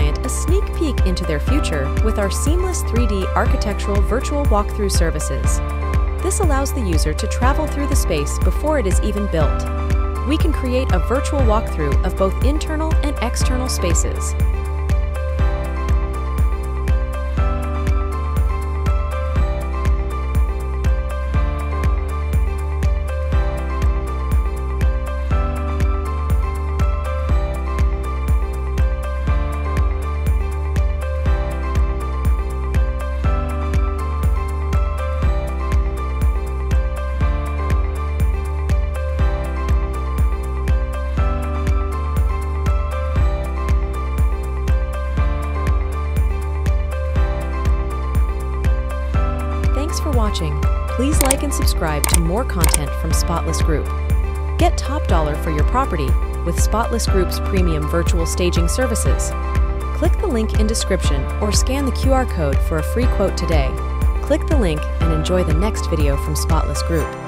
client a sneak peek into their future with our seamless 3D architectural virtual walkthrough services. This allows the user to travel through the space before it is even built. We can create a virtual walkthrough of both internal and external spaces. Thanks for watching. Please like and subscribe to more content from Spotless Group. Get top dollar for your property with Spotless Group's premium virtual staging services. Click the link in description or scan the QR code for a free quote today. Click the link and enjoy the next video from Spotless Group.